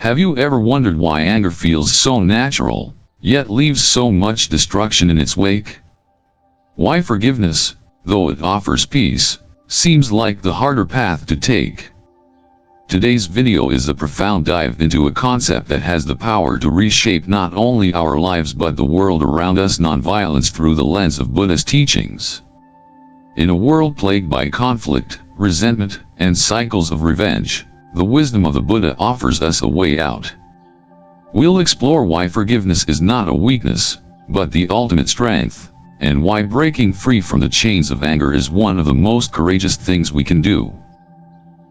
Have you ever wondered why anger feels so natural, yet leaves so much destruction in its wake? Why forgiveness, though it offers peace, seems like the harder path to take? Today's video is a profound dive into a concept that has the power to reshape not only our lives but the world around us: nonviolence through the lens of Buddhist teachings. In a world plagued by conflict, resentment, and cycles of revenge, the wisdom of the Buddha offers us a way out. We'll explore why forgiveness is not a weakness, but the ultimate strength, and why breaking free from the chains of anger is one of the most courageous things we can do.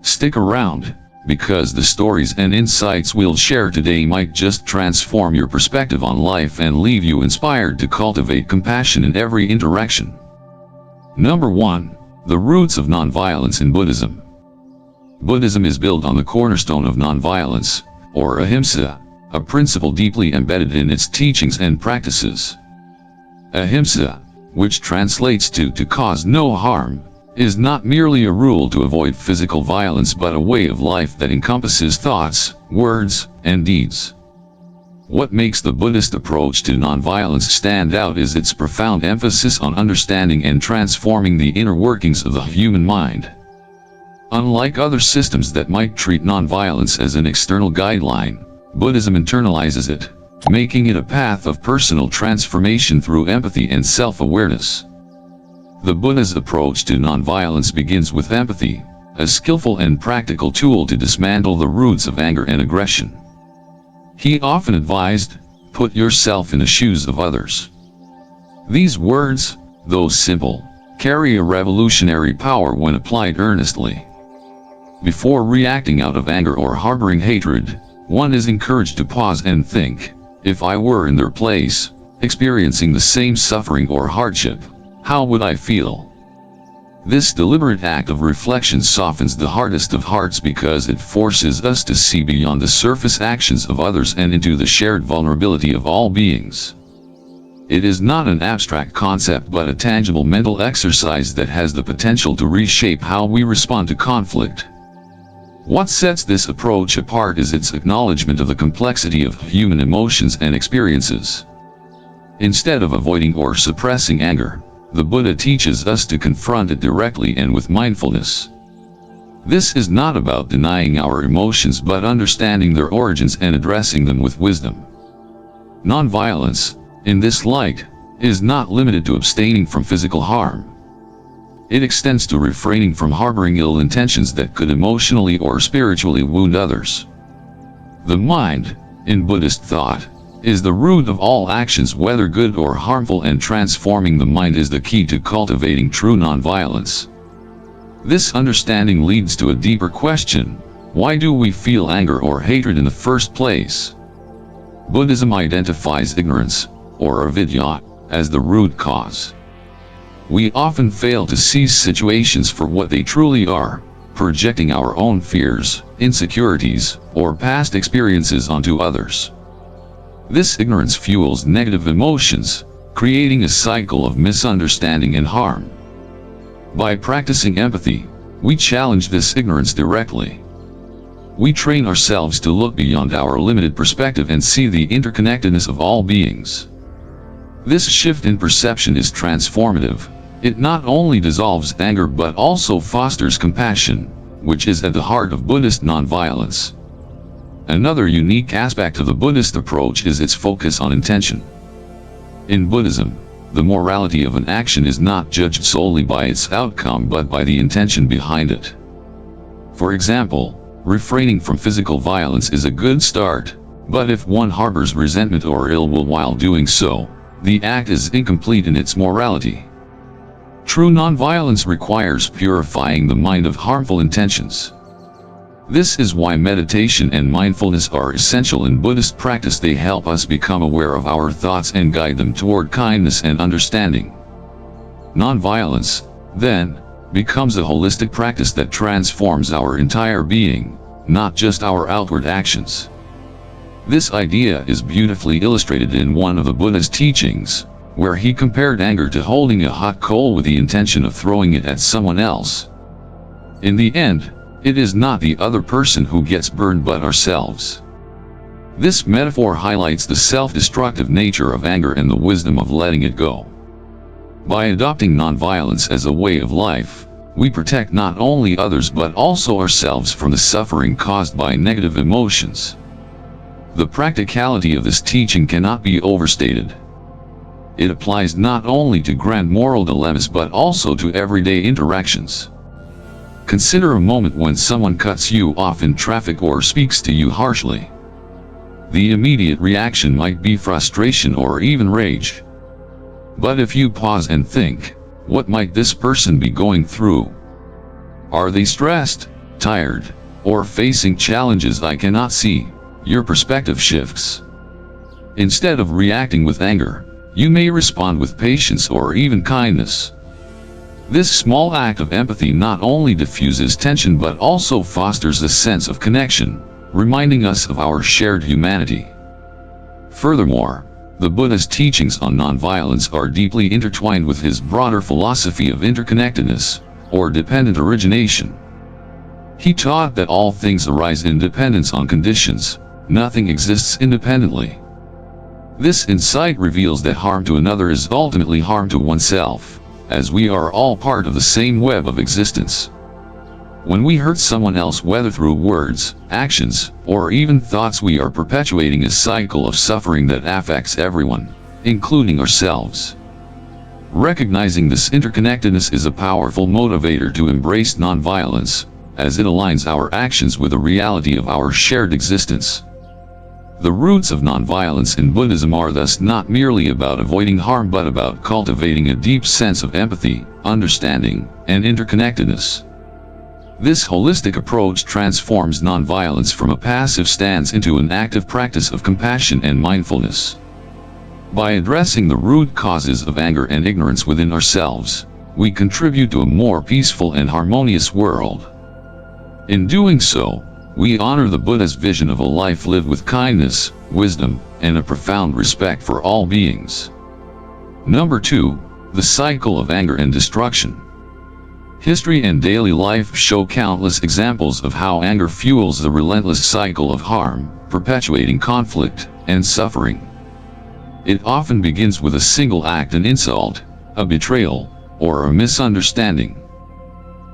Stick around, because the stories and insights we'll share today might just transform your perspective on life and leave you inspired to cultivate compassion in every interaction. Number 1. The roots of nonviolence in Buddhism. Buddhism is built on the cornerstone of nonviolence, or ahimsa, a principle deeply embedded in its teachings and practices. Ahimsa, which translates to cause no harm, is not merely a rule to avoid physical violence but a way of life that encompasses thoughts, words, and deeds. What makes the Buddhist approach to nonviolence stand out is its profound emphasis on understanding and transforming the inner workings of the human mind. Unlike other systems that might treat nonviolence as an external guideline, Buddhism internalizes it, making it a path of personal transformation through empathy and self-awareness. The Buddha's approach to nonviolence begins with empathy, a skillful and practical tool to dismantle the roots of anger and aggression. He often advised, "Put yourself in the shoes of others." These words, though simple, carry a revolutionary power when applied earnestly. Before reacting out of anger or harboring hatred, one is encouraged to pause and think, "If I were in their place, experiencing the same suffering or hardship, how would I feel?" This deliberate act of reflection softens the hardest of hearts because it forces us to see beyond the surface actions of others and into the shared vulnerability of all beings. It is not an abstract concept but a tangible mental exercise that has the potential to reshape how we respond to conflict. What sets this approach apart is its acknowledgement of the complexity of human emotions and experiences. Instead of avoiding or suppressing anger, the Buddha teaches us to confront it directly and with mindfulness. This is not about denying our emotions but understanding their origins and addressing them with wisdom. Nonviolence, in this light, is not limited to abstaining from physical harm. It extends to refraining from harboring ill intentions that could emotionally or spiritually wound others. The mind, in Buddhist thought, is the root of all actions, whether good or harmful, and transforming the mind is the key to cultivating true nonviolence. This understanding leads to a deeper question: why do we feel anger or hatred in the first place? Buddhism identifies ignorance, or avidya, as the root cause. We often fail to see situations for what they truly are, projecting our own fears, insecurities, or past experiences onto others. This ignorance fuels negative emotions, creating a cycle of misunderstanding and harm. By practicing empathy, we challenge this ignorance directly. We train ourselves to look beyond our limited perspective and see the interconnectedness of all beings. This shift in perception is transformative. It not only dissolves anger but also fosters compassion, which is at the heart of Buddhist nonviolence. Another unique aspect of the Buddhist approach is its focus on intention. In Buddhism, the morality of an action is not judged solely by its outcome but by the intention behind it. For example, refraining from physical violence is a good start, but if one harbors resentment or ill will while doing so, the act is incomplete in its morality. True nonviolence requires purifying the mind of harmful intentions. This is why meditation and mindfulness are essential in Buddhist practice. They help us become aware of our thoughts and guide them toward kindness and understanding. Nonviolence, then, becomes a holistic practice that transforms our entire being, not just our outward actions. This idea is beautifully illustrated in one of the Buddha's teachings, where he compared anger to holding a hot coal with the intention of throwing it at someone else. In the end, it is not the other person who gets burned but ourselves. This metaphor highlights the self-destructive nature of anger and the wisdom of letting it go. By adopting nonviolence as a way of life, we protect not only others but also ourselves from the suffering caused by negative emotions. The practicality of this teaching cannot be overstated. It applies not only to grand moral dilemmas but also to everyday interactions. Consider a moment when someone cuts you off in traffic or speaks to you harshly. The immediate reaction might be frustration or even rage. But if you pause and think, what might this person be going through? Are they stressed, tired, or facing challenges I cannot see? Your perspective shifts. Instead of reacting with anger, you may respond with patience or even kindness. This small act of empathy not only diffuses tension but also fosters a sense of connection, reminding us of our shared humanity. Furthermore, the Buddha's teachings on nonviolence are deeply intertwined with his broader philosophy of interconnectedness, or dependent origination. He taught that all things arise in dependence on conditions, nothing exists independently. This insight reveals that harm to another is ultimately harm to oneself, as we are all part of the same web of existence. When we hurt someone else, whether through words, actions, or even thoughts, we are perpetuating a cycle of suffering that affects everyone, including ourselves. Recognizing this interconnectedness is a powerful motivator to embrace nonviolence, as it aligns our actions with the reality of our shared existence. The roots of nonviolence in Buddhism are thus not merely about avoiding harm but about cultivating a deep sense of empathy, understanding, and interconnectedness. This holistic approach transforms nonviolence from a passive stance into an active practice of compassion and mindfulness. By addressing the root causes of anger and ignorance within ourselves, we contribute to a more peaceful and harmonious world. In doing so, we honor the Buddha's vision of a life lived with kindness, wisdom, and a profound respect for all beings. Number 2. The cycle of anger and destruction. History and daily life show countless examples of how anger fuels the relentless cycle of harm, perpetuating conflict and suffering. It often begins with a single act, an insult, a betrayal, or a misunderstanding.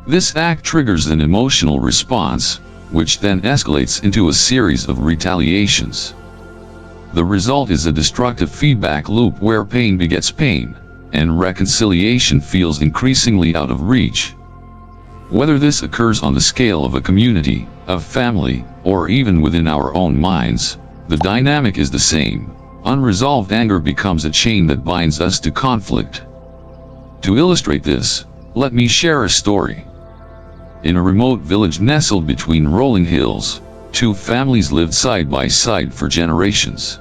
This act triggers an emotional response, which then escalates into a series of retaliations. The result is a destructive feedback loop where pain begets pain, and reconciliation feels increasingly out of reach. Whether this occurs on the scale of a community, a family, or even within our own minds, the dynamic is the same. Unresolved anger becomes a chain that binds us to conflict. To illustrate this, let me share a story. In a remote village nestled between rolling hills, two families lived side by side for generations.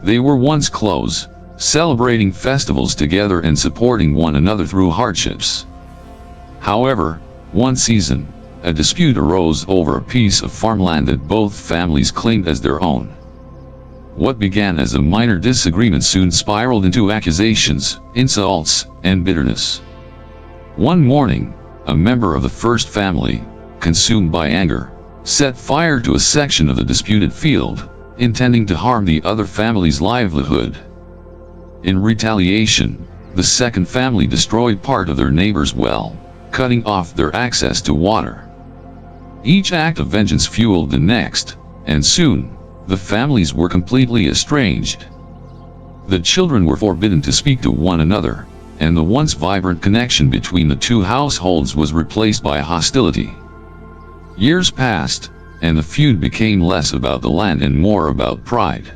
They were once close, celebrating festivals together and supporting one another through hardships. However, one season, a dispute arose over a piece of farmland that both families claimed as their own. What began as a minor disagreement soon spiraled into accusations, insults, and bitterness. One morning, a member of the first family, consumed by anger, set fire to a section of the disputed field, intending to harm the other family's livelihood. In retaliation, the second family destroyed part of their neighbor's well, cutting off their access to water. Each act of vengeance fueled the next, and soon, the families were completely estranged. The children were forbidden to speak to one another, and the once vibrant connection between the two households was replaced by hostility. Years passed, and the feud became less about the land and more about pride.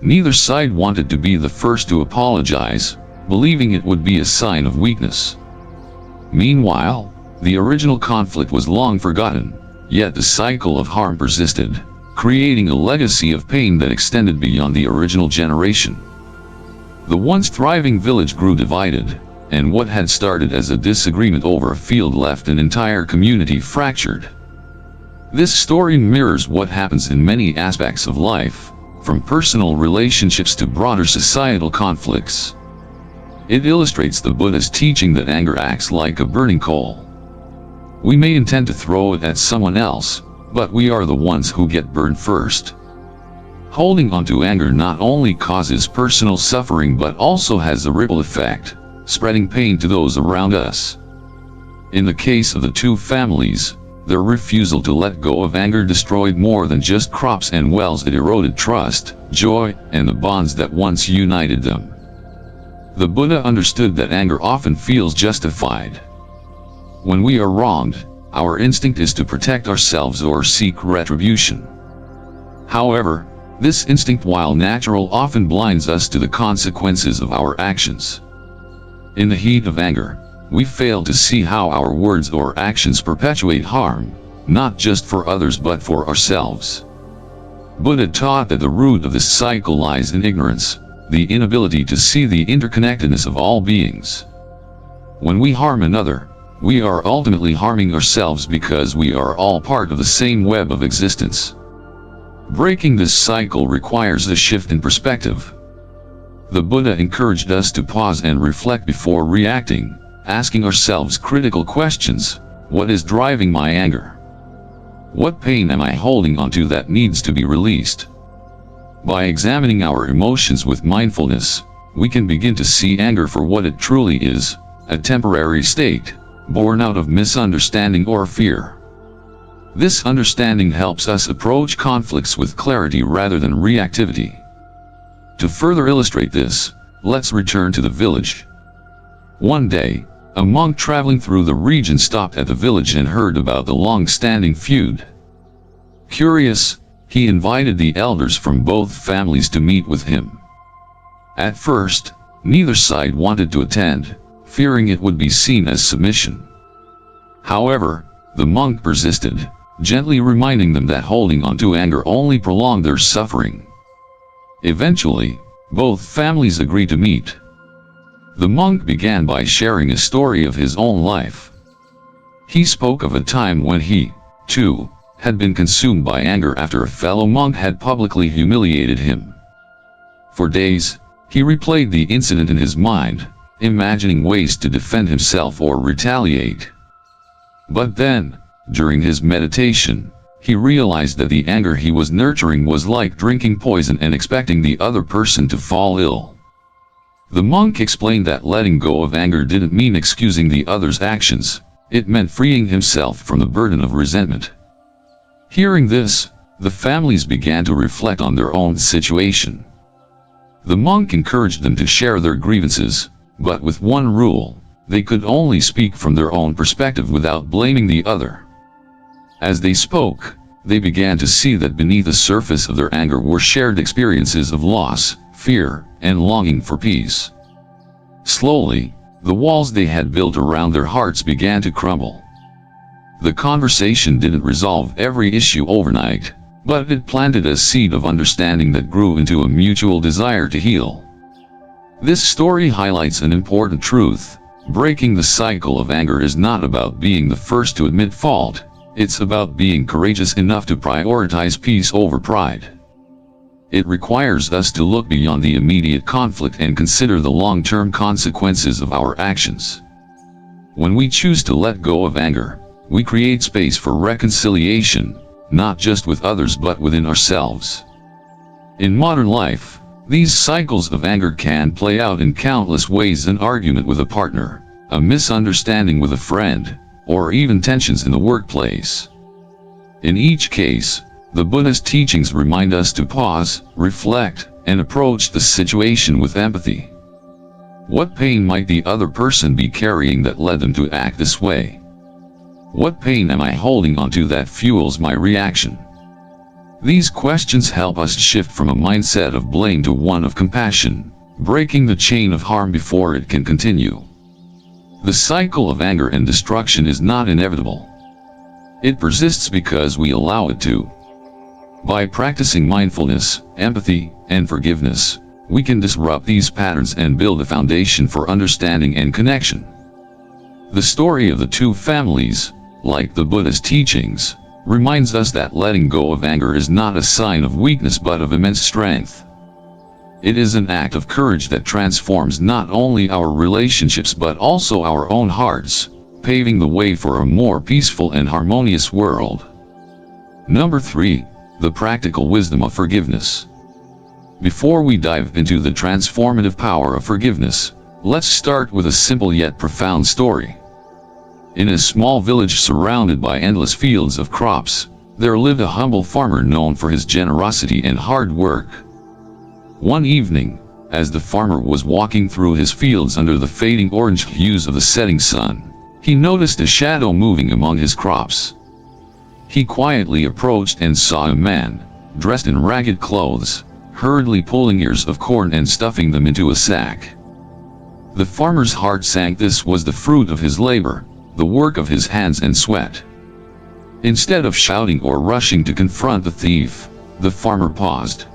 Neither side wanted to be the first to apologize, believing it would be a sign of weakness. Meanwhile, the original conflict was long forgotten, yet the cycle of harm persisted, creating a legacy of pain that extended beyond the original generation. The once thriving village grew divided, and what had started as a disagreement over a field left an entire community fractured. This story mirrors what happens in many aspects of life, from personal relationships to broader societal conflicts. It illustrates the Buddha's teaching that anger acts like a burning coal. We may intend to throw it at someone else, but we are the ones who get burned first. Holding onto anger not only causes personal suffering but also has a ripple effect, spreading pain to those around us. In the case of the two families, their refusal to let go of anger destroyed more than just crops and wells. It eroded trust, joy, and the bonds that once united them. The Buddha understood that anger often feels justified. When we are wronged, our instinct is to protect ourselves or seek retribution. However, this instinct, while natural, often blinds us to the consequences of our actions. In the heat of anger, we fail to see how our words or actions perpetuate harm, not just for others but for ourselves. Buddha taught that the root of this cycle lies in ignorance, the inability to see the interconnectedness of all beings. When we harm another, we are ultimately harming ourselves because we are all part of the same web of existence. Breaking this cycle requires a shift in perspective. The Buddha encouraged us to pause and reflect before reacting, asking ourselves critical questions. What is driving my anger? What pain am I holding onto that needs to be released? By examining our emotions with mindfulness, we can begin to see anger for what it truly is, a temporary state, born out of misunderstanding or fear. This understanding helps us approach conflicts with clarity rather than reactivity. To further illustrate this, let's return to the village. One day, a monk traveling through the region stopped at the village and heard about the long-standing feud. Curious, he invited the elders from both families to meet with him. At first, neither side wanted to attend, fearing it would be seen as submission. However, the monk persisted, gently reminding them that holding on to anger only prolonged their suffering. Eventually, both families agreed to meet. The monk began by sharing a story of his own life. He spoke of a time when he, too, had been consumed by anger after a fellow monk had publicly humiliated him. For days, he replayed the incident in his mind, imagining ways to defend himself or retaliate. But then, during his meditation, he realized that the anger he was nurturing was like drinking poison and expecting the other person to fall ill. The monk explained that letting go of anger didn't mean excusing the other's actions, it meant freeing himself from the burden of resentment. Hearing this, the families began to reflect on their own situation. The monk encouraged them to share their grievances, but with one rule: they could only speak from their own perspective without blaming the other. As they spoke, they began to see that beneath the surface of their anger were shared experiences of loss, fear, and longing for peace. Slowly, the walls they had built around their hearts began to crumble. The conversation didn't resolve every issue overnight, but it planted a seed of understanding that grew into a mutual desire to heal. This story highlights an important truth: breaking the cycle of anger is not about being the first to admit fault. It's about being courageous enough to prioritize peace over pride. It requires us to look beyond the immediate conflict and consider the long-term consequences of our actions. When we choose to let go of anger, we create space for reconciliation, not just with others but within ourselves. In modern life, these cycles of anger can play out in countless ways: an argument with a partner, a misunderstanding with a friend, or even tensions in the workplace. In each case, the Buddha's teachings remind us to pause, reflect, and approach the situation with empathy. What pain might the other person be carrying that led them to act this way? What pain am I holding onto that fuels my reaction? These questions help us shift from a mindset of blame to one of compassion, breaking the chain of harm before it can continue. The cycle of anger and destruction is not inevitable. It persists because we allow it to. By practicing mindfulness, empathy, and forgiveness, we can disrupt these patterns and build a foundation for understanding and connection. The story of the two families, like the Buddha's teachings, reminds us that letting go of anger is not a sign of weakness but of immense strength. It is an act of courage that transforms not only our relationships but also our own hearts, paving the way for a more peaceful and harmonious world. Number 3. The practical wisdom of forgiveness. Before we dive into the transformative power of forgiveness, let's start with a simple yet profound story. In a small village surrounded by endless fields of crops, there lived a humble farmer known for his generosity and hard work. One evening, as the farmer was walking through his fields under the fading orange hues of the setting sun, he noticed a shadow moving among his crops. He quietly approached and saw a man, dressed in ragged clothes, hurriedly pulling ears of corn and stuffing them into a sack. The farmer's heart sank. This was the fruit of his labor, the work of his hands and sweat. Instead of shouting or rushing to confront the thief, the farmer paused.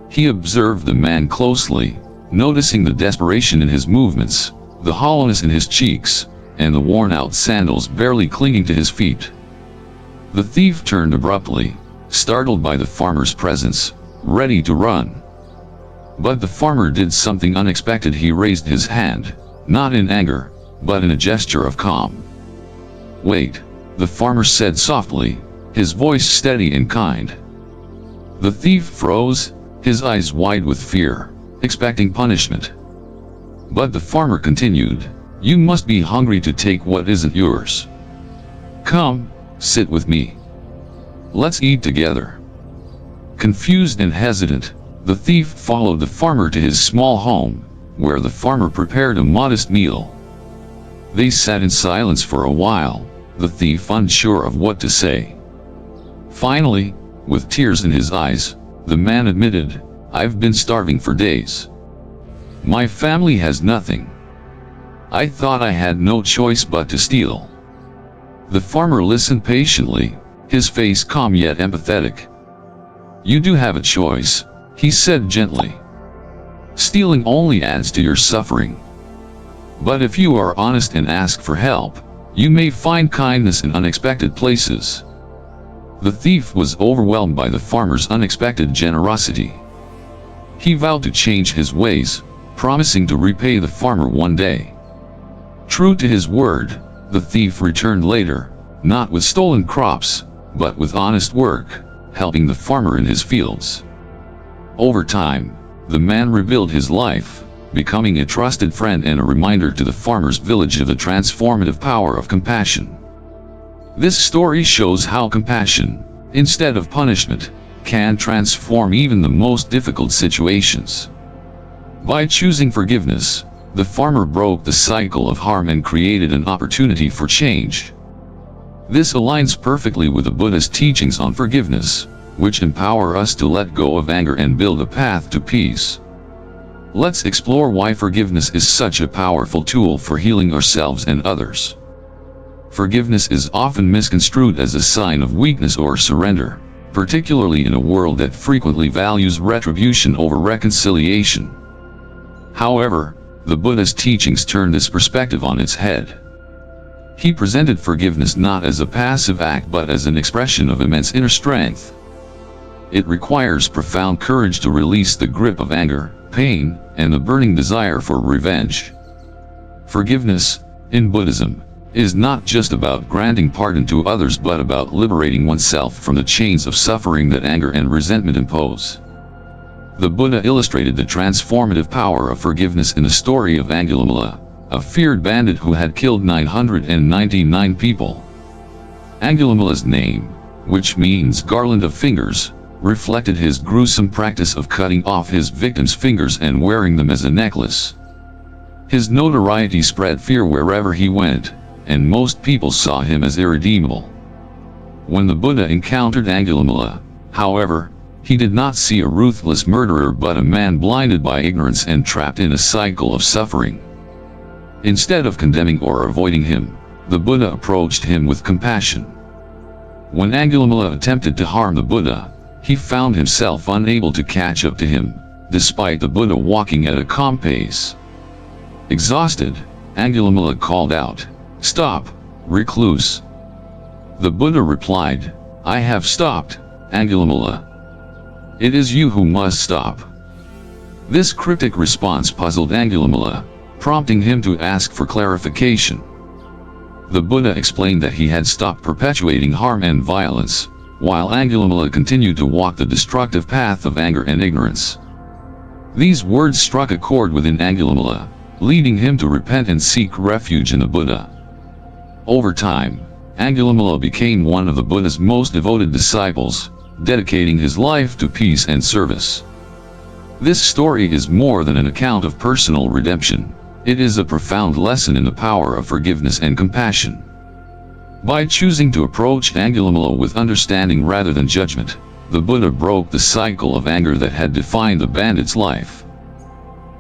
He observed the man closely, noticing the desperation in his movements, the hollowness in his cheeks, and the worn-out sandals barely clinging to his feet. The thief turned abruptly, startled by the farmer's presence, ready to run. But the farmer did something unexpected. He raised his hand, not in anger, but in a gesture of calm. "Wait," the farmer said softly, his voice steady and kind. The thief froze, his eyes wide with fear, expecting punishment. But the farmer continued, "You must be hungry to take what isn't yours. Come, sit with me. Let's eat together." Confused and hesitant, the thief followed the farmer to his small home, where the farmer prepared a modest meal. They sat in silence for a while, the thief unsure of what to say. Finally, with tears in his eyes, the man admitted, "I've been starving for days. My family has nothing. I thought I had no choice but to steal." The farmer listened patiently, his face calm yet empathetic. "You do have a choice," he said gently. "Stealing only adds to your suffering. But if you are honest and ask for help, you may find kindness in unexpected places." The thief was overwhelmed by the farmer's unexpected generosity. He vowed to change his ways, promising to repay the farmer one day. True to his word, the thief returned later, not with stolen crops, but with honest work, helping the farmer in his fields. Over time, the man rebuilt his life, becoming a trusted friend and a reminder to the farmer's village of the transformative power of compassion. This story shows how compassion, instead of punishment, can transform even the most difficult situations. By choosing forgiveness, the farmer broke the cycle of harm and created an opportunity for change. This aligns perfectly with the Buddha's teachings on forgiveness, which empower us to let go of anger and build a path to peace. Let's explore why forgiveness is such a powerful tool for healing ourselves and others. Forgiveness is often misconstrued as a sign of weakness or surrender, particularly in a world that frequently values retribution over reconciliation. However, the Buddha's teachings turn this perspective on its head. He presented forgiveness not as a passive act but as an expression of immense inner strength. It requires profound courage to release the grip of anger, pain, and the burning desire for revenge. Forgiveness, in Buddhism, is not just about granting pardon to others but about liberating oneself from the chains of suffering that anger and resentment impose. The Buddha illustrated the transformative power of forgiveness in the story of Angulimala, a feared bandit who had killed 999 people. Angulimala's name, which means garland of fingers, reflected his gruesome practice of cutting off his victims' fingers and wearing them as a necklace. His notoriety spread fear wherever he went, and most people saw him as irredeemable. When the Buddha encountered Angulimala, however, he did not see a ruthless murderer but a man blinded by ignorance and trapped in a cycle of suffering. Instead of condemning or avoiding him, the Buddha approached him with compassion. When Angulimala attempted to harm the Buddha, he found himself unable to catch up to him, despite the Buddha walking at a calm pace. Exhausted, Angulimala called out, "Stop, recluse." The Buddha replied, "I have stopped, Angulimala. It is you who must stop." This cryptic response puzzled Angulimala, prompting him to ask for clarification. The Buddha explained that he had stopped perpetuating harm and violence, while Angulimala continued to walk the destructive path of anger and ignorance. These words struck a chord within Angulimala, leading him to repent and seek refuge in the Buddha. Over time, Angulimala became one of the Buddha's most devoted disciples, dedicating his life to peace and service. This story is more than an account of personal redemption. It is a profound lesson in the power of forgiveness and compassion. By choosing to approach Angulimala with understanding rather than judgment, the Buddha broke the cycle of anger that had defined the bandit's life.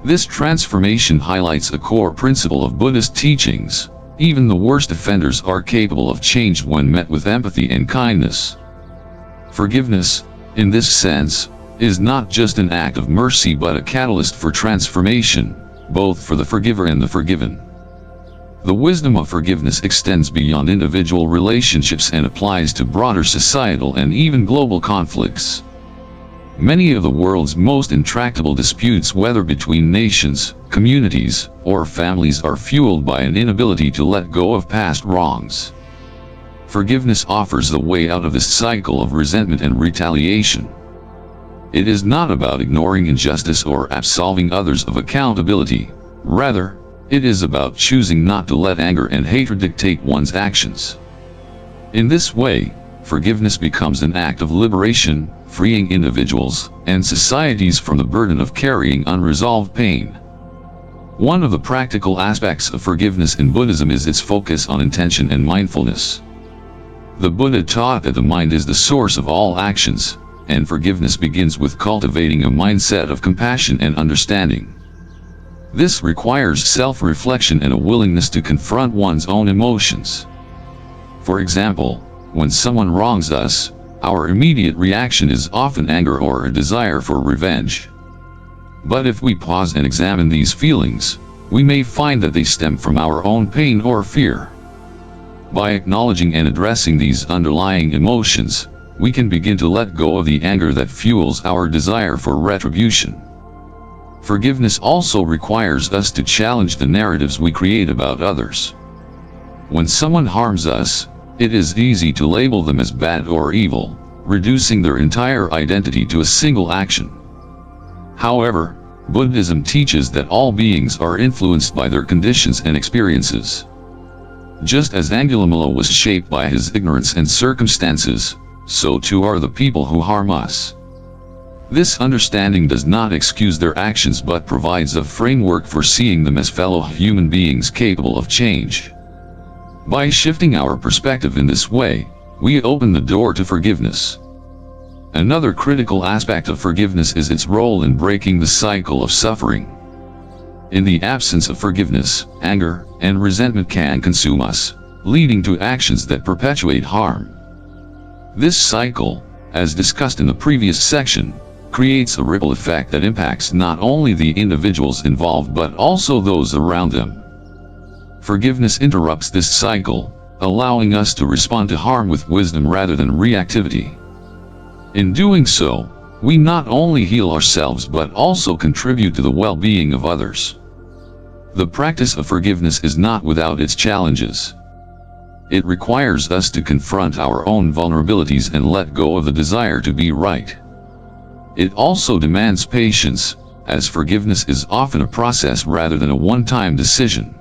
This transformation highlights a core principle of Buddhist teachings: even the worst offenders are capable of change when met with empathy and kindness. Forgiveness, in this sense, is not just an act of mercy but a catalyst for transformation, both for the forgiver and the forgiven. The wisdom of forgiveness extends beyond individual relationships and applies to broader societal and even global conflicts. Many of the world's most intractable disputes, whether between nations, communities, or families, are fueled by an inability to let go of past wrongs. Forgiveness offers the way out of this cycle of resentment and retaliation. It is not about ignoring injustice or absolving others of accountability. Rather, it is about choosing not to let anger and hatred dictate one's actions. In this way, forgiveness becomes an act of liberation, freeing individuals and societies from the burden of carrying unresolved pain. One of the practical aspects of forgiveness in Buddhism is its focus on intention and mindfulness. The Buddha taught that the mind is the source of all actions, and forgiveness begins with cultivating a mindset of compassion and understanding. This requires self-reflection and a willingness to confront one's own emotions. For example, when someone wrongs us, our immediate reaction is often anger or a desire for revenge. But if we pause and examine these feelings, we may find that they stem from our own pain or fear. By acknowledging and addressing these underlying emotions, we can begin to let go of the anger that fuels our desire for retribution. Forgiveness also requires us to challenge the narratives we create about others. When someone harms us, it is easy to label them as bad or evil, reducing their entire identity to a single action. However, Buddhism teaches that all beings are influenced by their conditions and experiences. Just as Angulimala was shaped by his ignorance and circumstances, so too are the people who harm us. This understanding does not excuse their actions but provides a framework for seeing them as fellow human beings capable of change. By shifting our perspective in this way, we open the door to forgiveness. Another critical aspect of forgiveness is its role in breaking the cycle of suffering. In the absence of forgiveness, anger and resentment can consume us, leading to actions that perpetuate harm. This cycle, as discussed in the previous section, creates a ripple effect that impacts not only the individuals involved but also those around them. Forgiveness interrupts this cycle, allowing us to respond to harm with wisdom rather than reactivity. In doing so, we not only heal ourselves but also contribute to the well-being of others. The practice of forgiveness is not without its challenges. It requires us to confront our own vulnerabilities and let go of the desire to be right. It also demands patience, as forgiveness is often a process rather than a one-time decision.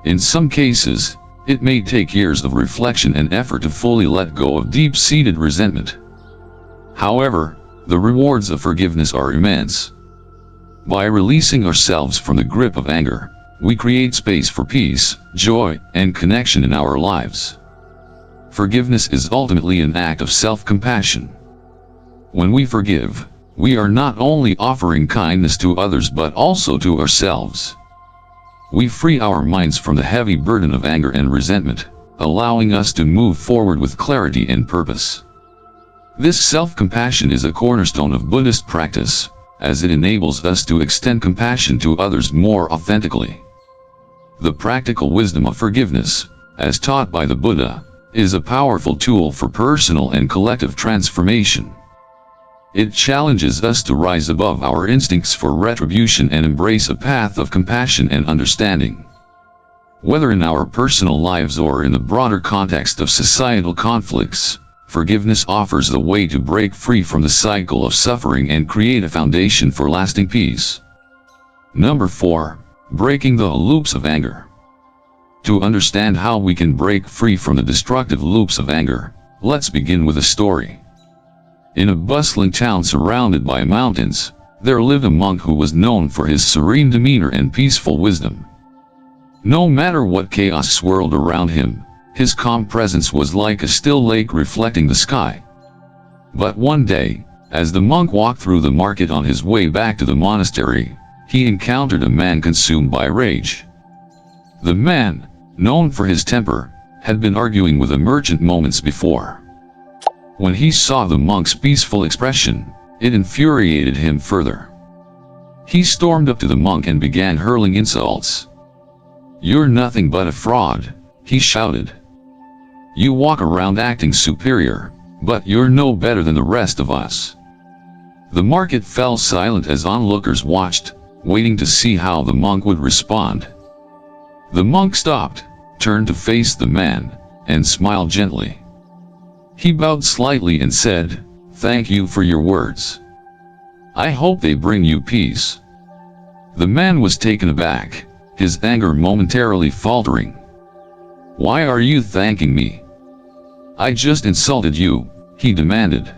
In some cases, it may take years of reflection and effort to fully let go of deep-seated resentment. However, the rewards of forgiveness are immense. By releasing ourselves from the grip of anger, we create space for peace, joy, and connection in our lives. Forgiveness is ultimately an act of self-compassion. When we forgive, we are not only offering kindness to others but also to ourselves. We free our minds from the heavy burden of anger and resentment, allowing us to move forward with clarity and purpose. This self-compassion is a cornerstone of Buddhist practice, as it enables us to extend compassion to others more authentically. The practical wisdom of forgiveness, as taught by the Buddha, is a powerful tool for personal and collective transformation. It challenges us to rise above our instincts for retribution and embrace a path of compassion and understanding. Whether in our personal lives or in the broader context of societal conflicts, forgiveness offers the way to break free from the cycle of suffering and create a foundation for lasting peace. Number 4. Breaking the loops of anger. To understand how we can break free from the destructive loops of anger, let's begin with a story. In a bustling town surrounded by mountains, there lived a monk who was known for his serene demeanor and peaceful wisdom. No matter what chaos swirled around him, his calm presence was like a still lake reflecting the sky. But one day, as the monk walked through the market on his way back to the monastery, he encountered a man consumed by rage. The man, known for his temper, had been arguing with a merchant moments before. When he saw the monk's peaceful expression, it infuriated him further. He stormed up to the monk and began hurling insults. "You're nothing but a fraud," he shouted. "You walk around acting superior, but you're no better than the rest of us." The market fell silent as onlookers watched, waiting to see how the monk would respond. The monk stopped, turned to face the man, and smiled gently. He bowed slightly and said, "Thank you for your words. I hope they bring you peace." The man was taken aback, his anger momentarily faltering. "Why are you thanking me? I just insulted you," he demanded.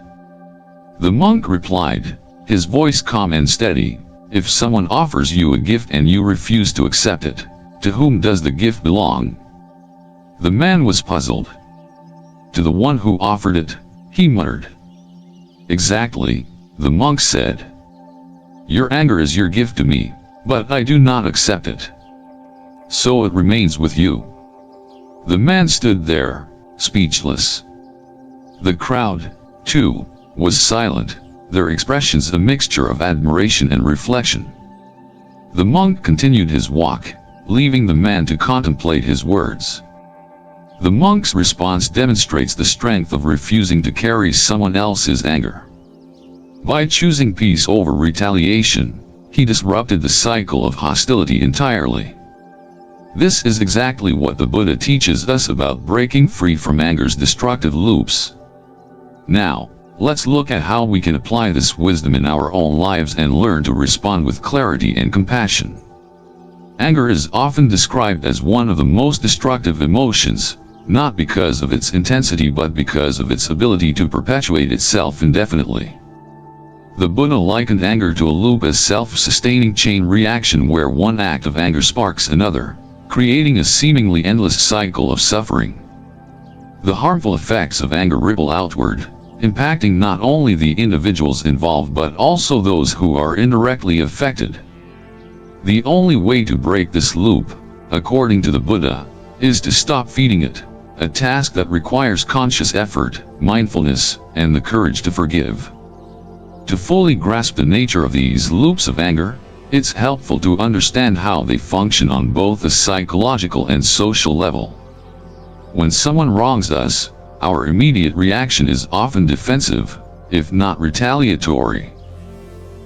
The monk replied, his voice calm and steady, "If someone offers you a gift and you refuse to accept it, to whom does the gift belong?" The man was puzzled. "To the one who offered it," he muttered. "Exactly," the monk said. "Your anger is your gift to me, but I do not accept it. So it remains with you." The man stood there, speechless. The crowd, too, was silent, their expressions a mixture of admiration and reflection. The monk continued his walk, leaving the man to contemplate his words. The monk's response demonstrates the strength of refusing to carry someone else's anger. By choosing peace over retaliation, he disrupted the cycle of hostility entirely. This is exactly what the Buddha teaches us about breaking free from anger's destructive loops. Now, let's look at how we can apply this wisdom in our own lives and learn to respond with clarity and compassion. Anger is often described as one of the most destructive emotions, not because of its intensity but because of its ability to perpetuate itself indefinitely. The Buddha likened anger to a loop as self-sustaining chain reaction where one act of anger sparks another, creating a seemingly endless cycle of suffering. The harmful effects of anger ripple outward, impacting not only the individuals involved but also those who are indirectly affected. The only way to break this loop, according to the Buddha, is to stop feeding it, a task that requires conscious effort, mindfulness, and the courage to forgive. To fully grasp the nature of these loops of anger, it's helpful to understand how they function on both a psychological and social level. When someone wrongs us, our immediate reaction is often defensive, if not retaliatory.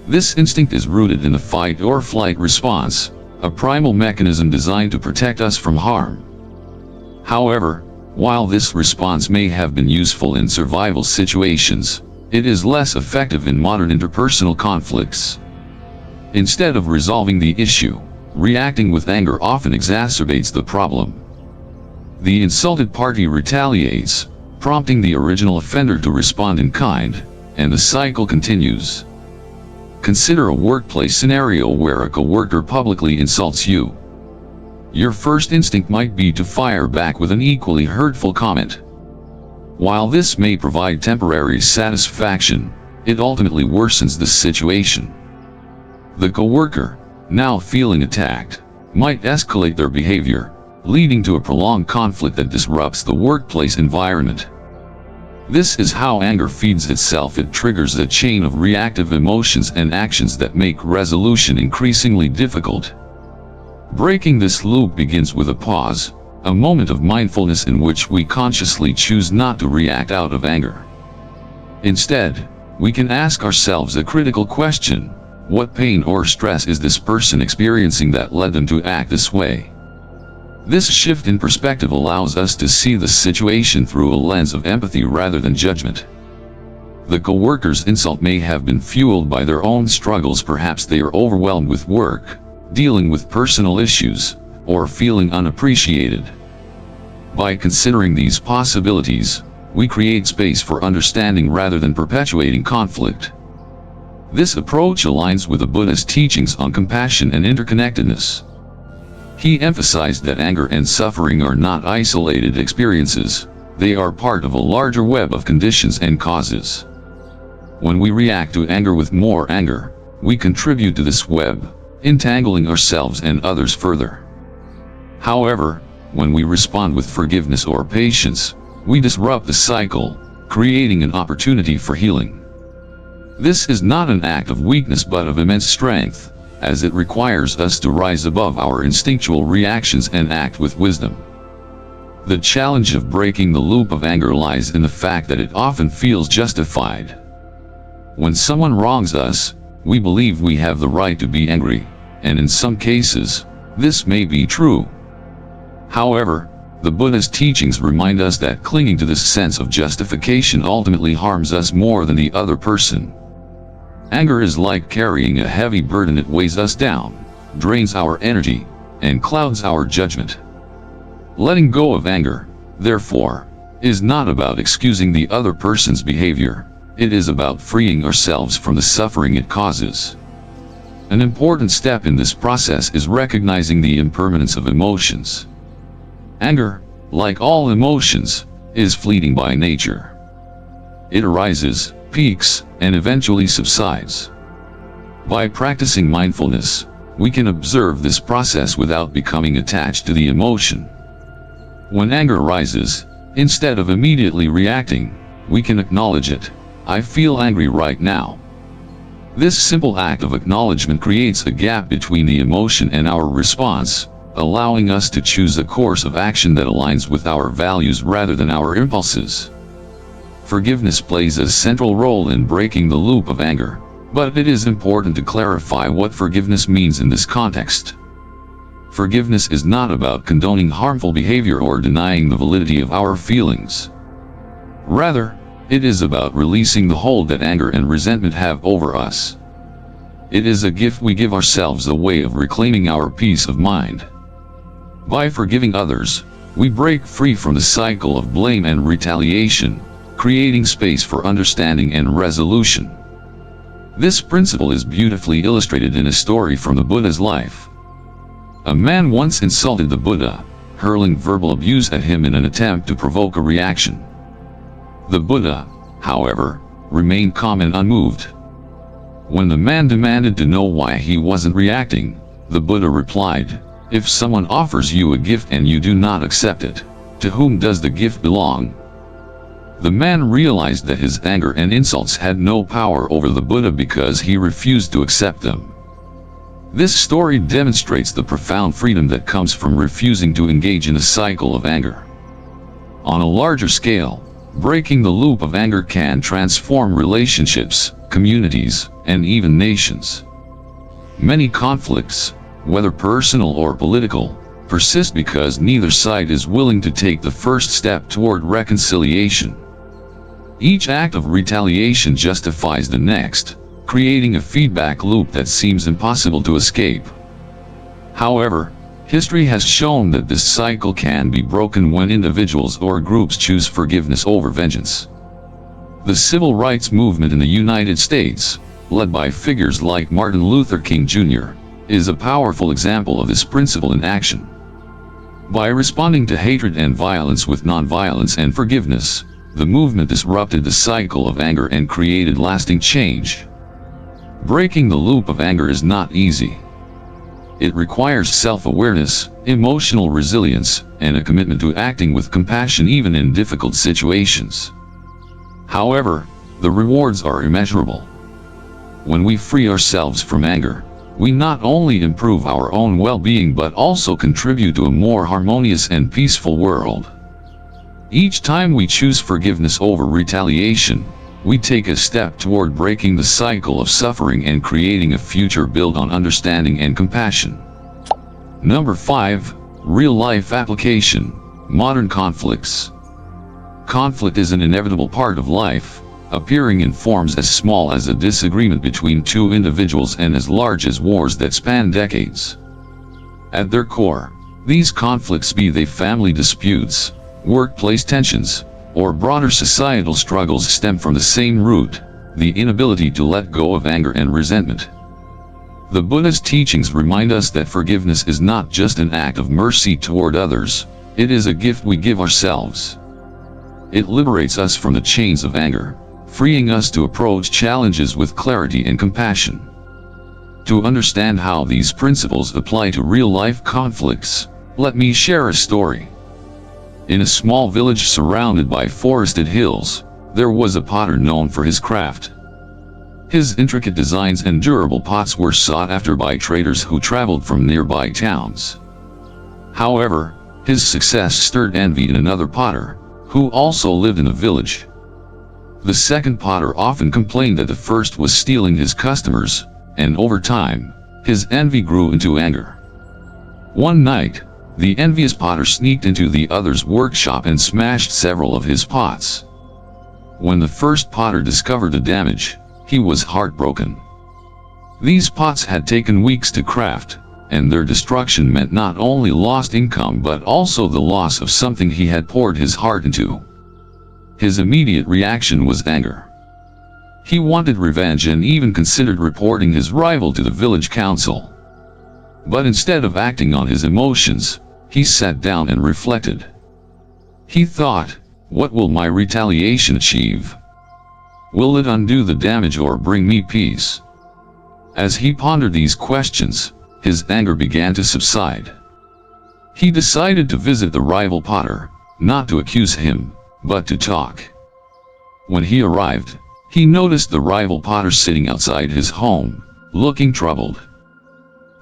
This instinct is rooted in a fight or flight response, a primal mechanism designed to protect us from harm. However, while this response may have been useful in survival situations, it is less effective in modern interpersonal conflicts. Instead of resolving the issue, reacting with anger often exacerbates the problem. The insulted party retaliates, prompting the original offender to respond in kind, and the cycle continues. Consider a workplace scenario where a coworker publicly insults you. Your first instinct might be to fire back with an equally hurtful comment. While this may provide temporary satisfaction, it ultimately worsens the situation. The coworker, now feeling attacked, might escalate their behavior, leading to a prolonged conflict that disrupts the workplace environment. This is how anger feeds itself. It triggers a chain of reactive emotions and actions that make resolution increasingly difficult. Breaking this loop begins with a pause, a moment of mindfulness in which we consciously choose not to react out of anger. Instead, we can ask ourselves a critical question: what pain or stress is this person experiencing that led them to act this way? This shift in perspective allows us to see the situation through a lens of empathy rather than judgment. The coworker's insult may have been fueled by their own struggles. Perhaps they are overwhelmed with work, dealing with personal issues, or feeling unappreciated. By considering these possibilities, we create space for understanding rather than perpetuating conflict. This approach aligns with the Buddha's teachings on compassion and interconnectedness. He emphasized that anger and suffering are not isolated experiences, they are part of a larger web of conditions and causes. When we react to anger with more anger, we contribute to this web, entangling ourselves and others further. However, when we respond with forgiveness or patience, we disrupt the cycle, creating an opportunity for healing. This is not an act of weakness but of immense strength, as it requires us to rise above our instinctual reactions and act with wisdom. The challenge of breaking the loop of anger lies in the fact that it often feels justified. When someone wrongs us, we believe we have the right to be angry, and in some cases, this may be true. However, the Buddha's teachings remind us that clinging to this sense of justification ultimately harms us more than the other person. Anger is like carrying a heavy burden. It weighs us down, drains our energy, and clouds our judgment. Letting go of anger, therefore, is not about excusing the other person's behavior. It is about freeing ourselves from the suffering it causes. An important step in this process is recognizing the impermanence of emotions. Anger, like all emotions, is fleeting by nature. It arises, peaks, and eventually subsides. By practicing mindfulness, we can observe this process without becoming attached to the emotion. When anger arises, instead of immediately reacting, we can acknowledge it. I feel angry right now. This simple act of acknowledgement creates a gap between the emotion and our response, allowing us to choose a course of action that aligns with our values rather than our impulses. Forgiveness plays a central role in breaking the loop of anger, but it is important to clarify what forgiveness means in this context. Forgiveness is not about condoning harmful behavior or denying the validity of our feelings. Rather, it is about releasing the hold that anger and resentment have over us. It is a gift we give ourselves, a way of reclaiming our peace of mind. By forgiving others, we break free from the cycle of blame and retaliation, creating space for understanding and resolution. This principle is beautifully illustrated in a story from the Buddha's life. A man once insulted the Buddha, hurling verbal abuse at him in an attempt to provoke a reaction. The Buddha, however, remained calm and unmoved. When the man demanded to know why he wasn't reacting, the Buddha replied, "If someone offers you a gift and you do not accept it, to whom does the gift belong?" The man realized that his anger and insults had no power over the Buddha because he refused to accept them. This story demonstrates the profound freedom that comes from refusing to engage in a cycle of anger. On a larger scale, breaking the loop of anger can transform relationships, communities, and even nations. Many conflicts, whether personal or political, persist because neither side is willing to take the first step toward reconciliation. Each act of retaliation justifies the next, creating a feedback loop that seems impossible to escape. However, history has shown that this cycle can be broken when individuals or groups choose forgiveness over vengeance. The civil rights movement in the United States, led by figures like Martin Luther King Jr., is a powerful example of this principle in action. By responding to hatred and violence with nonviolence and forgiveness, the movement disrupted the cycle of anger and created lasting change. Breaking the loop of anger is not easy. It requires self-awareness, emotional resilience, and a commitment to acting with compassion even in difficult situations. However, the rewards are immeasurable. When we free ourselves from anger, we not only improve our own well-being but also contribute to a more harmonious and peaceful world. Each time we choose forgiveness over retaliation, we take a step toward breaking the cycle of suffering and creating a future built on understanding and compassion. Number 5. Real-life application. Modern conflicts. Conflict is an inevitable part of life, appearing in forms as small as a disagreement between two individuals and as large as wars that span decades. At their core, these conflicts, be they family disputes, workplace tensions, or broader societal struggles, stem from the same root: the inability to let go of anger and resentment. The Buddha's teachings remind us that forgiveness is not just an act of mercy toward others, it is a gift we give ourselves. It liberates us from the chains of anger, freeing us to approach challenges with clarity and compassion. To understand how these principles apply to real-life conflicts, let me share a story. In a small village surrounded by forested hills, there was a potter known for his craft. His intricate designs and durable pots were sought after by traders who traveled from nearby towns. However, his success stirred envy in another potter, who also lived in the village. The second potter often complained that the first was stealing his customers, and over time, his envy grew into anger. One night, the envious potter sneaked into the other's workshop and smashed several of his pots. When the first potter discovered the damage, he was heartbroken. These pots had taken weeks to craft, and their destruction meant not only lost income but also the loss of something he had poured his heart into. His immediate reaction was anger. He wanted revenge and even considered reporting his rival to the village council. But instead of acting on his emotions, he sat down and reflected. He thought, "What will my retaliation achieve? Will it undo the damage or bring me peace?" As he pondered these questions, his anger began to subside. He decided to visit the rival potter, not to accuse him, but to talk. When he arrived, he noticed the rival potter sitting outside his home, looking troubled.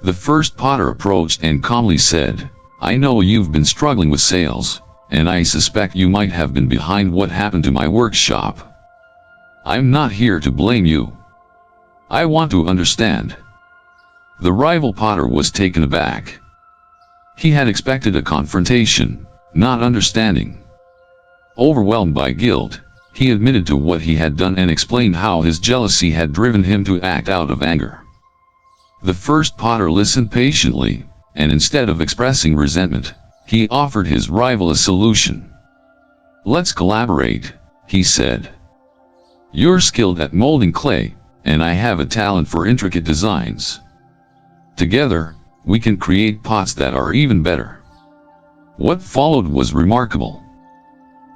The first potter approached and calmly said, "I know you've been struggling with sales, and I suspect you might have been behind what happened to my workshop. I'm not here to blame you. I want to understand." The rival potter was taken aback. He had expected a confrontation, not understanding. Overwhelmed by guilt, he admitted to what he had done and explained how his jealousy had driven him to act out of anger. The first potter listened patiently, and instead of expressing resentment, he offered his rival a solution. "Let's collaborate," he said. "You're skilled at molding clay, and I have a talent for intricate designs. Together, we can create pots that are even better." What followed was remarkable.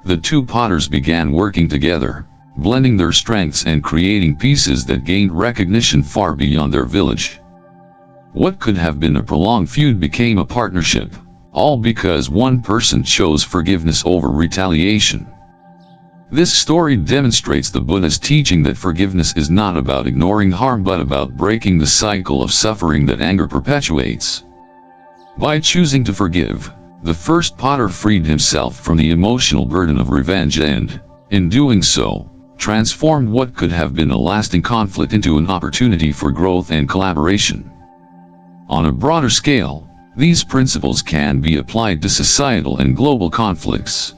The two potters began working together, blending their strengths and creating pieces that gained recognition far beyond their village. What could have been a prolonged feud became a partnership, all because one person chose forgiveness over retaliation. This story demonstrates the Buddha's teaching that forgiveness is not about ignoring harm but about breaking the cycle of suffering that anger perpetuates. By choosing to forgive, the first potter freed himself from the emotional burden of revenge and, in doing so, transformed what could have been a lasting conflict into an opportunity for growth and collaboration. On a broader scale, these principles can be applied to societal and global conflicts.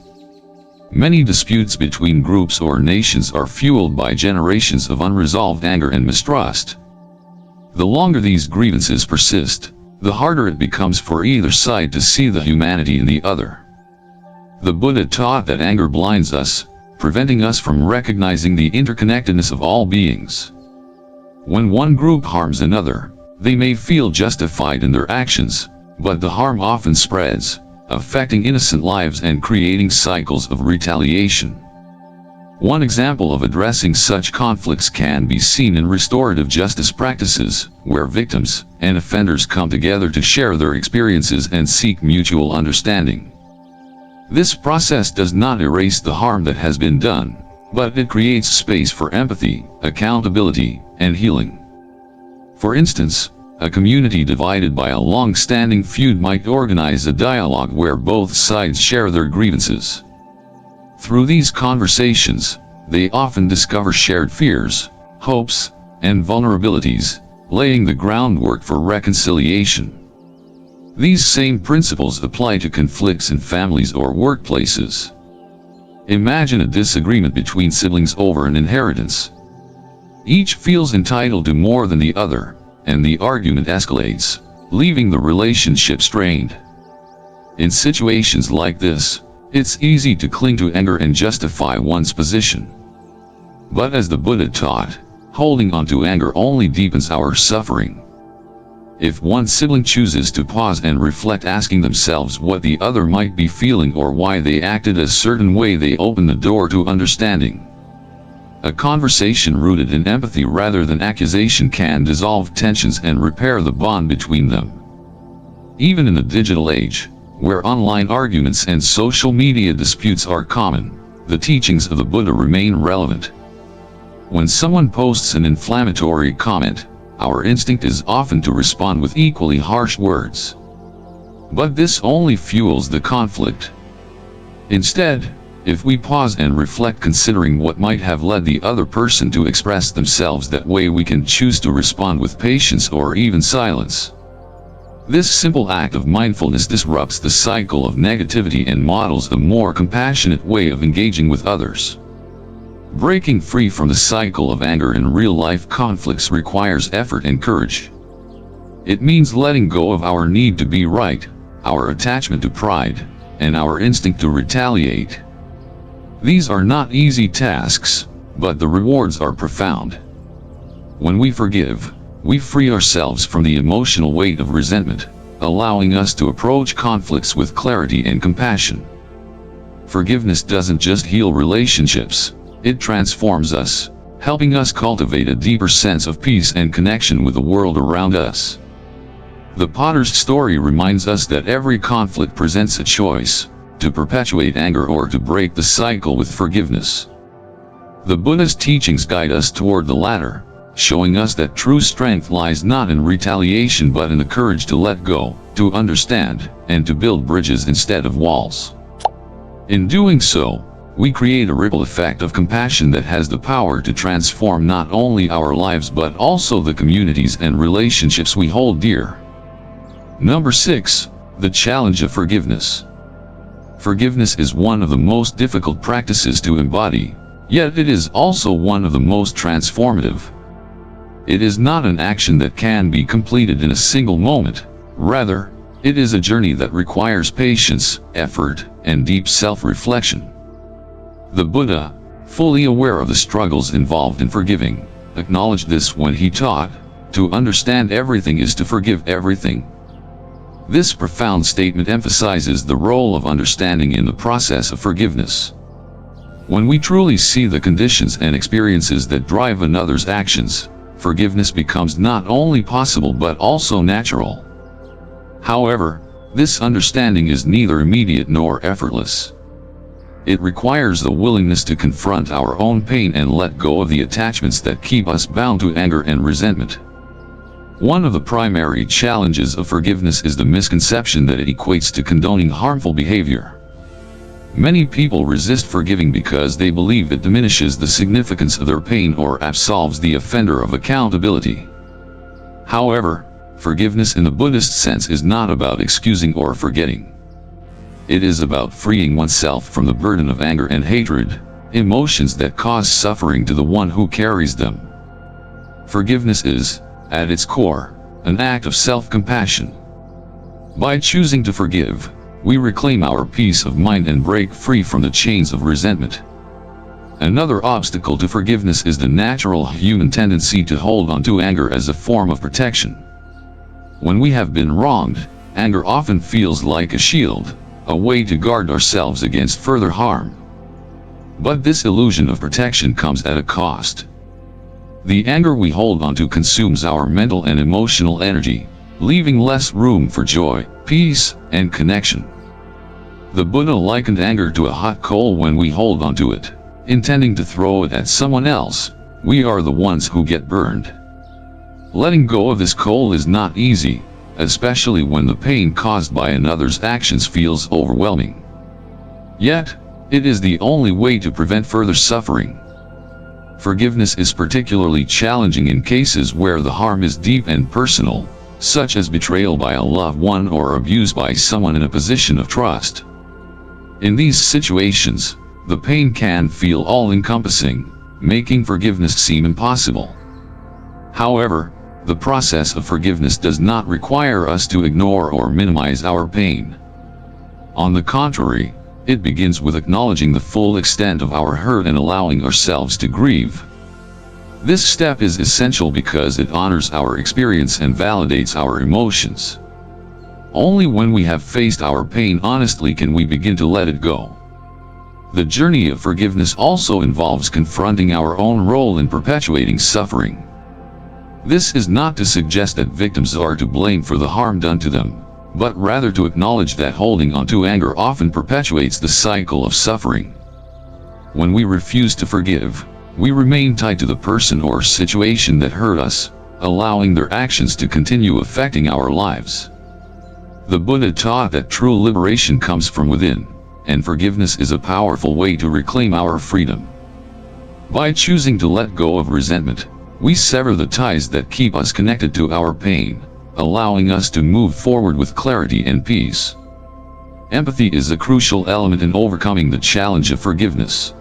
Many disputes between groups or nations are fueled by generations of unresolved anger and mistrust. The longer these grievances persist, the harder it becomes for either side to see the humanity in the other. The Buddha taught that anger blinds us, preventing us from recognizing the interconnectedness of all beings. When one group harms another, they may feel justified in their actions, but the harm often spreads, affecting innocent lives and creating cycles of retaliation. One example of addressing such conflicts can be seen in restorative justice practices, where victims and offenders come together to share their experiences and seek mutual understanding. This process does not erase the harm that has been done, but it creates space for empathy, accountability, and healing. For instance, a community divided by a long-standing feud might organize a dialogue where both sides share their grievances. Through these conversations, they often discover shared fears, hopes, and vulnerabilities, laying the groundwork for reconciliation. These same principles apply to conflicts in families or workplaces. Imagine a disagreement between siblings over an inheritance. Each feels entitled to more than the other, and the argument escalates, leaving the relationship strained. In situations like this, it's easy to cling to anger and justify one's position. But as the Buddha taught, holding on to anger only deepens our suffering. If one sibling chooses to pause and reflect, asking themselves what the other might be feeling or why they acted a certain way, they open the door to understanding. A conversation rooted in empathy rather than accusation can dissolve tensions and repair the bond between them. Even in the digital age, where online arguments and social media disputes are common, the teachings of the Buddha remain relevant. When someone posts an inflammatory comment, our instinct is often to respond with equally harsh words. But this only fuels the conflict. Instead, if we pause and reflect, considering what might have led the other person to express themselves that way, we can choose to respond with patience or even silence. This simple act of mindfulness disrupts the cycle of negativity and models a more compassionate way of engaging with others. Breaking free from the cycle of anger in real-life conflicts requires effort and courage. It means letting go of our need to be right, our attachment to pride, and our instinct to retaliate. These are not easy tasks, but the rewards are profound. When we forgive, we free ourselves from the emotional weight of resentment, allowing us to approach conflicts with clarity and compassion. Forgiveness doesn't just heal relationships, it transforms us, helping us cultivate a deeper sense of peace and connection with the world around us. The potter's story reminds us that every conflict presents a choice, to perpetuate anger or to break the cycle with forgiveness. The Buddha's teachings guide us toward the latter, showing us that true strength lies not in retaliation but in the courage to let go, to understand, and to build bridges instead of walls. In doing so, we create a ripple effect of compassion that has the power to transform not only our lives but also the communities and relationships we hold dear. Number 6. The challenge of forgiveness. Forgiveness is one of the most difficult practices to embody, yet it is also one of the most transformative. It is not an action that can be completed in a single moment. Rather, it is a journey that requires patience, effort, and deep self-reflection. The Buddha, fully aware of the struggles involved in forgiving, acknowledged this when he taught, "To understand everything is to forgive everything." This profound statement emphasizes the role of understanding in the process of forgiveness. When we truly see the conditions and experiences that drive another's actions, forgiveness becomes not only possible but also natural. However, this understanding is neither immediate nor effortless. It requires the willingness to confront our own pain and let go of the attachments that keep us bound to anger and resentment. One of the primary challenges of forgiveness is the misconception that it equates to condoning harmful behavior. Many people resist forgiving because they believe it diminishes the significance of their pain or absolves the offender of accountability. However, forgiveness in the Buddhist sense is not about excusing or forgetting. It is about freeing oneself from the burden of anger and hatred, emotions that cause suffering to the one who carries them. Forgiveness is, at its core, an act of self-compassion. By choosing to forgive, we reclaim our peace of mind and break free from the chains of resentment. Another obstacle to forgiveness is the natural human tendency to hold on to anger as a form of protection. When we have been wronged, anger often feels like a shield, a way to guard ourselves against further harm. But this illusion of protection comes at a cost. The anger we hold onto consumes our mental and emotional energy, leaving less room for joy, peace, and connection. The Buddha likened anger to a hot coal. When we hold onto it, intending to throw it at someone else, we are the ones who get burned. Letting go of this coal is not easy, especially when the pain caused by another's actions feels overwhelming. Yet, it is the only way to prevent further suffering. Forgiveness is particularly challenging in cases where the harm is deep and personal, such as betrayal by a loved one or abuse by someone in a position of trust. In these situations, the pain can feel all-encompassing, making forgiveness seem impossible. However, the process of forgiveness does not require us to ignore or minimize our pain. On the contrary, it begins with acknowledging the full extent of our hurt and allowing ourselves to grieve. This step is essential because it honors our experience and validates our emotions. Only when we have faced our pain honestly can we begin to let it go. The journey of forgiveness also involves confronting our own role in perpetuating suffering. This is not to suggest that victims are to blame for the harm done to them, but rather to acknowledge that holding on to anger often perpetuates the cycle of suffering. When we refuse to forgive, we remain tied to the person or situation that hurt us, allowing their actions to continue affecting our lives. The Buddha taught that true liberation comes from within, and forgiveness is a powerful way to reclaim our freedom. By choosing to let go of resentment, we sever the ties that keep us connected to our pain, allowing us to move forward with clarity and peace. Empathy is a crucial element in overcoming the challenge of forgiveness.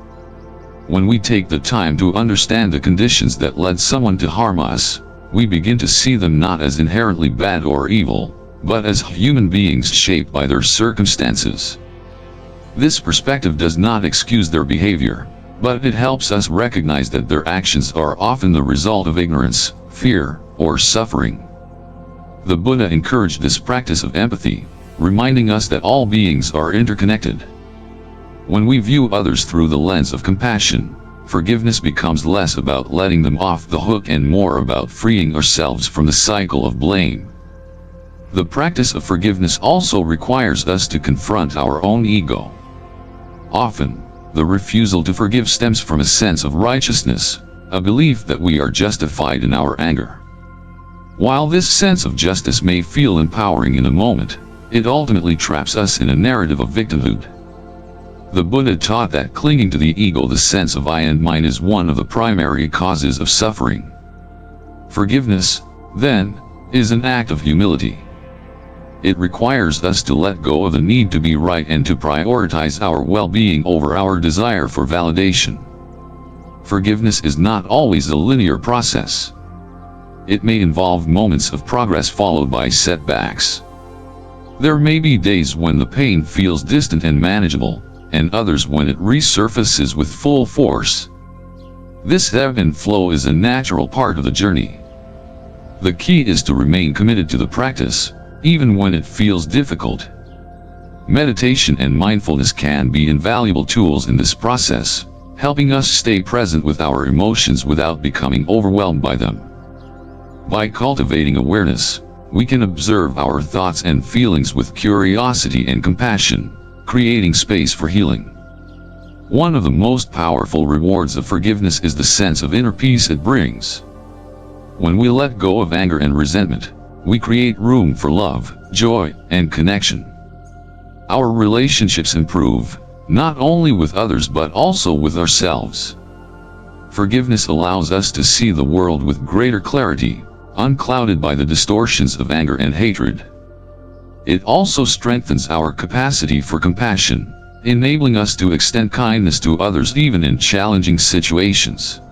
When we take the time to understand the conditions that led someone to harm us, we begin to see them not as inherently bad or evil, but as human beings shaped by their circumstances. This perspective does not excuse their behavior, but it helps us recognize that their actions are often the result of ignorance, fear, or suffering. The Buddha encouraged this practice of empathy, reminding us that all beings are interconnected. When we view others through the lens of compassion, forgiveness becomes less about letting them off the hook and more about freeing ourselves from the cycle of blame. The practice of forgiveness also requires us to confront our own ego. Often, the refusal to forgive stems from a sense of righteousness, a belief that we are justified in our anger. While this sense of justice may feel empowering in a moment, it ultimately traps us in a narrative of victimhood. The Buddha taught that clinging to the ego, the sense of I and mine, is one of the primary causes of suffering. Forgiveness, then, is an act of humility. It requires us to let go of the need to be right and to prioritize our well-being over our desire for validation. Forgiveness is not always a linear process. It may involve moments of progress followed by setbacks. There may be days when the pain feels distant and manageable, and others when it resurfaces with full force. This ebb and flow is a natural part of the journey. The key is to remain committed to the practice, even when it feels difficult. Meditation and mindfulness can be invaluable tools in this process, helping us stay present with our emotions without becoming overwhelmed by them. By cultivating awareness, we can observe our thoughts and feelings with curiosity and compassion, creating space for healing. One of the most powerful rewards of forgiveness is the sense of inner peace it brings. When we let go of anger and resentment, we create room for love, joy, and connection. Our relationships improve, not only with others but also with ourselves. Forgiveness allows us to see the world with greater clarity, unclouded by the distortions of anger and hatred. It also strengthens our capacity for compassion, enabling us to extend kindness to others even in challenging situations.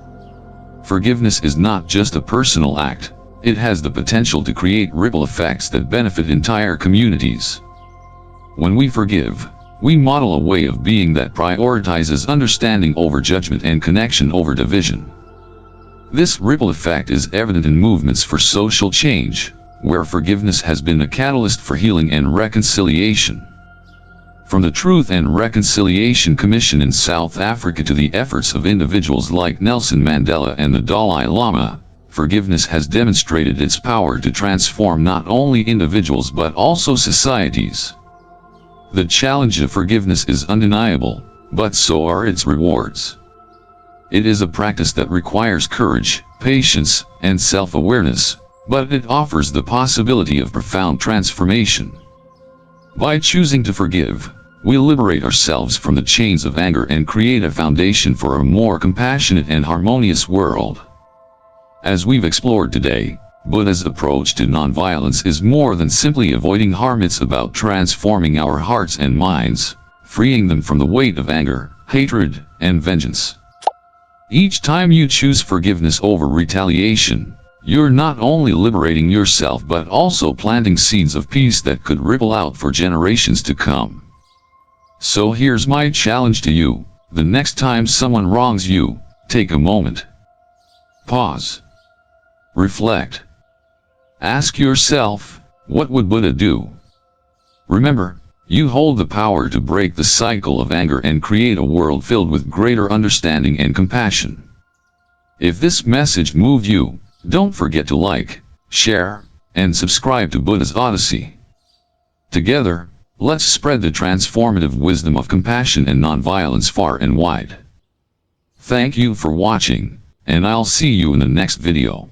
Forgiveness is not just a personal act. It has the potential to create ripple effects that benefit entire communities. When we forgive, we model a way of being that prioritizes understanding over judgment and connection over division. This ripple effect is evident in movements for social change, where forgiveness has been a catalyst for healing and reconciliation. From the Truth and Reconciliation Commission in South Africa to the efforts of individuals like Nelson Mandela and the Dalai Lama, forgiveness has demonstrated its power to transform not only individuals but also societies. The challenge of forgiveness is undeniable, but so are its rewards. It is a practice that requires courage, patience, and self-awareness, but it offers the possibility of profound transformation. By choosing to forgive, we liberate ourselves from the chains of anger and create a foundation for a more compassionate and harmonious world. As we've explored today, Buddha's approach to nonviolence is more than simply avoiding harm. It's about transforming our hearts and minds, freeing them from the weight of anger, hatred, and vengeance. Each time you choose forgiveness over retaliation, you're not only liberating yourself but also planting seeds of peace that could ripple out for generations to come. So here's my challenge to you: the next time someone wrongs you, take a moment. Pause. Reflect. Ask yourself, what would Buddha do? Remember, you hold the power to break the cycle of anger and create a world filled with greater understanding and compassion. If this message moved you, don't forget to like, share, and subscribe to Buddha's Odyssey. Together, let's spread the transformative wisdom of compassion and nonviolence far and wide. Thank you for watching, and I'll see you in the next video.